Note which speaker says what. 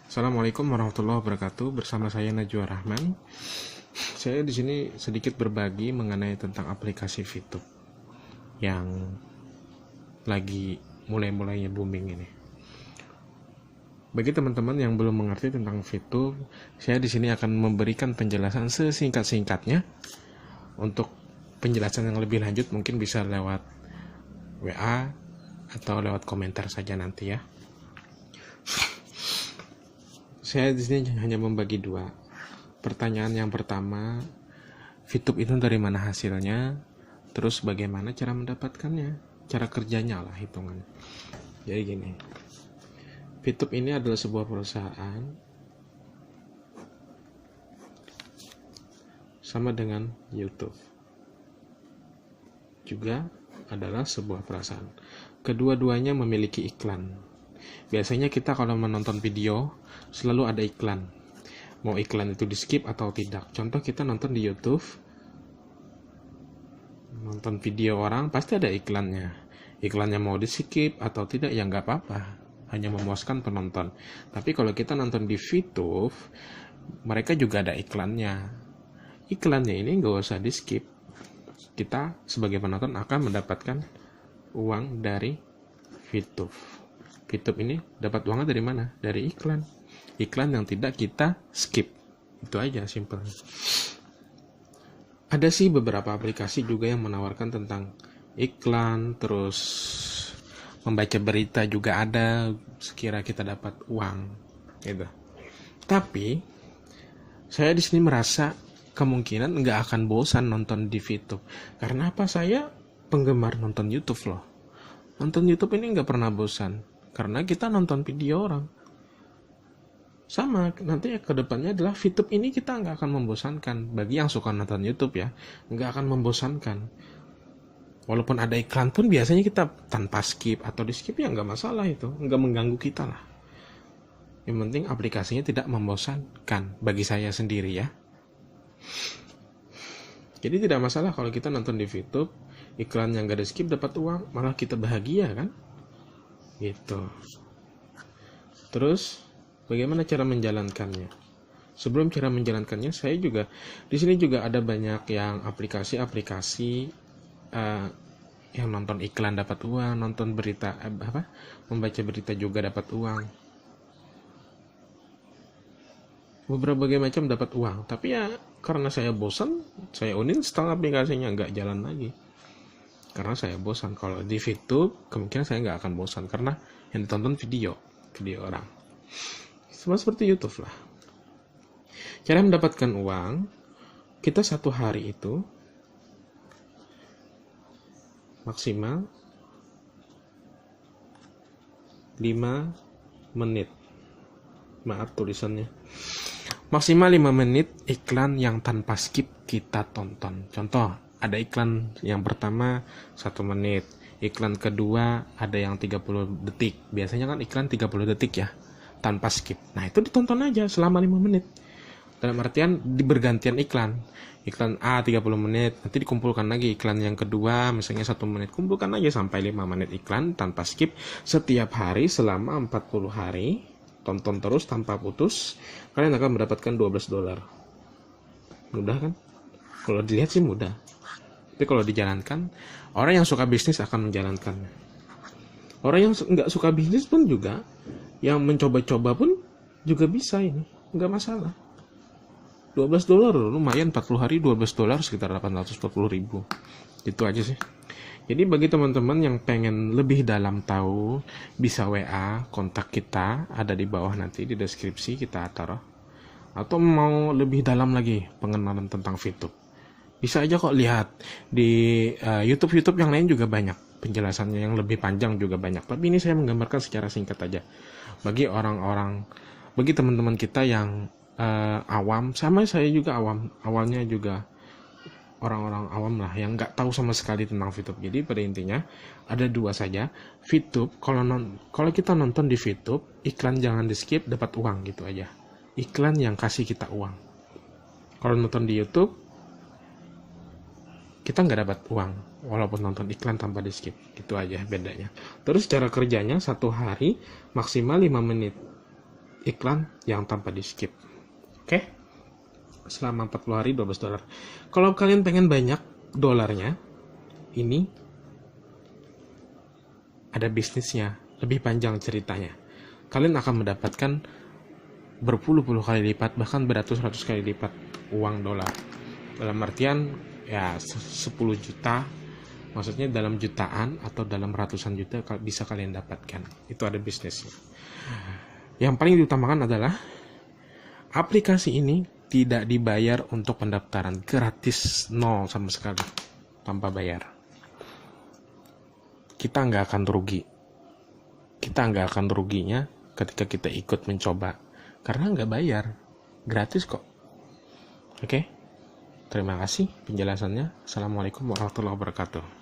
Speaker 1: Assalamualaikum warahmatullahi wabarakatuh. Bersama saya Najwa Rahman. Saya di sini sedikit berbagi mengenai tentang aplikasi VTube yang lagi mulai-mulainya booming ini. Bagi teman-teman yang belum mengerti tentang VTube, saya di sini akan memberikan penjelasan sesingkat-singkatnya. Untuk penjelasan yang lebih lanjut mungkin bisa lewat WA atau lewat komentar saja nanti ya. Saya di sini hanya membagi dua. Pertanyaan yang pertama, VTube itu dari mana hasilnya? Terus bagaimana cara mendapatkannya? Cara kerjanya lah hitungannya. Jadi gini, VTube ini adalah sebuah perusahaan sama dengan YouTube. Juga adalah sebuah perusahaan. Kedua-duanya memiliki iklan. Biasanya kita kalau menonton video selalu ada iklan. Mau iklan itu di skip atau tidak. Contoh kita nonton di YouTube, nonton video orang pasti ada iklannya. Iklannya mau di skip atau tidak ya nggak apa-apa, hanya memuaskan penonton. Tapi kalau kita nonton di VTube, mereka juga ada iklannya. Iklannya ini nggak usah di skip. Kita sebagai penonton akan mendapatkan uang dari VTube. VTube ini dapat uangnya dari mana? Dari iklan. Iklan yang tidak kita skip. Itu aja, simple. Ada sih beberapa aplikasi juga yang menawarkan tentang iklan, terus membaca berita juga ada, sekira kita dapat uang, gitu. Tapi saya di sini merasa kemungkinan nggak akan bosan nonton di VTube. Karena apa? Saya penggemar nonton YouTube loh. Nonton YouTube ini nggak pernah bosan. Karena kita nonton video orang. Sama, nanti ke depannya adalah VTube ini kita nggak akan membosankan. Bagi yang suka nonton YouTube ya, nggak akan membosankan. Walaupun ada iklan pun biasanya kita tanpa skip atau di skip ya nggak masalah itu. Nggak mengganggu kita lah. Yang penting aplikasinya tidak membosankan bagi saya sendiri ya. Jadi tidak masalah kalau kita nonton di VTube, iklan yang nggak di skip dapat uang, malah kita bahagia kan? Gitu. Terus bagaimana cara menjalankannya? Sebelum cara menjalankannya, saya juga di sini juga ada banyak yang aplikasi-aplikasi yang nonton iklan dapat uang, nonton berita membaca berita juga dapat uang. Beberapa macam dapat uang, tapi ya karena saya bosan, saya uninstall aplikasinya, nggak jalan lagi. Karena saya bosan. Kalau di VTube kemungkinan saya nggak akan bosan karena yang ditonton video orang. Sama seperti YouTube lah. Cara mendapatkan uang, kita satu hari itu maksimal 5 menit. Maaf tulisannya. Maksimal 5 menit iklan yang tanpa skip kita tonton. Contoh, ada iklan yang pertama 1 menit, iklan kedua ada yang 30 detik. Biasanya kan iklan 30 detik ya, tanpa skip. Nah itu ditonton aja selama 5 menit. Dalam artian bergantian iklan. Iklan A 30 menit, nanti dikumpulkan lagi iklan yang kedua, misalnya 1 menit. Kumpulkan aja sampai 5 menit iklan tanpa skip. Setiap hari selama 40 hari, tonton terus tanpa putus. Kalian akan mendapatkan $12. Mudah kan? Kalau dilihat sih mudah. Tapi kalau dijalankan, orang yang suka bisnis akan menjalankannya. Orang yang nggak suka bisnis pun juga, yang mencoba-coba pun juga bisa ini, nggak masalah. $12 lumayan, 40 hari $12 sekitar 840.000. Itu aja sih. Jadi bagi teman-teman yang pengen lebih dalam tahu, bisa WA, kontak kita ada di bawah nanti di deskripsi kita taruh. Atau mau lebih dalam lagi pengenalan tentang VTube, bisa aja kok lihat di YouTube yang lain juga banyak penjelasannya, yang lebih panjang juga banyak. Tapi ini saya menggambarkan secara singkat aja. Bagi bagi teman-teman kita yang awam, sama saya juga awam. Awalnya juga orang-orang awam lah yang nggak tahu sama sekali tentang VTube. Jadi pada intinya ada dua saja. VTube, kalau kita nonton di VTube, iklan jangan di skip, dapat uang gitu aja. Iklan yang kasih kita uang. Kalau nonton di YouTube, kita nggak dapat uang walaupun nonton iklan tanpa di skip. Gitu aja bedanya. Terus cara kerjanya, satu hari maksimal 5 menit. iklan yang tanpa di skip. Oke? Selama 40 hari $12. Kalau kalian pengen banyak dolarnya, ini ada bisnisnya, lebih panjang ceritanya. Kalian akan mendapatkan berpuluh-puluh kali lipat, bahkan beratus-ratus kali lipat uang dolar. Dalam artian ya 10 juta, maksudnya dalam jutaan atau dalam ratusan juta bisa kalian dapatkan. Itu ada bisnisnya. Yang paling diutamakan adalah aplikasi ini tidak dibayar untuk pendaftaran, gratis, nol sama sekali, tanpa bayar. Kita nggak akan rugi. Kita nggak akan ruginya ketika kita ikut mencoba, karena nggak bayar, gratis kok. Oke? Terima kasih penjelasannya. Assalamualaikum warahmatullahi wabarakatuh.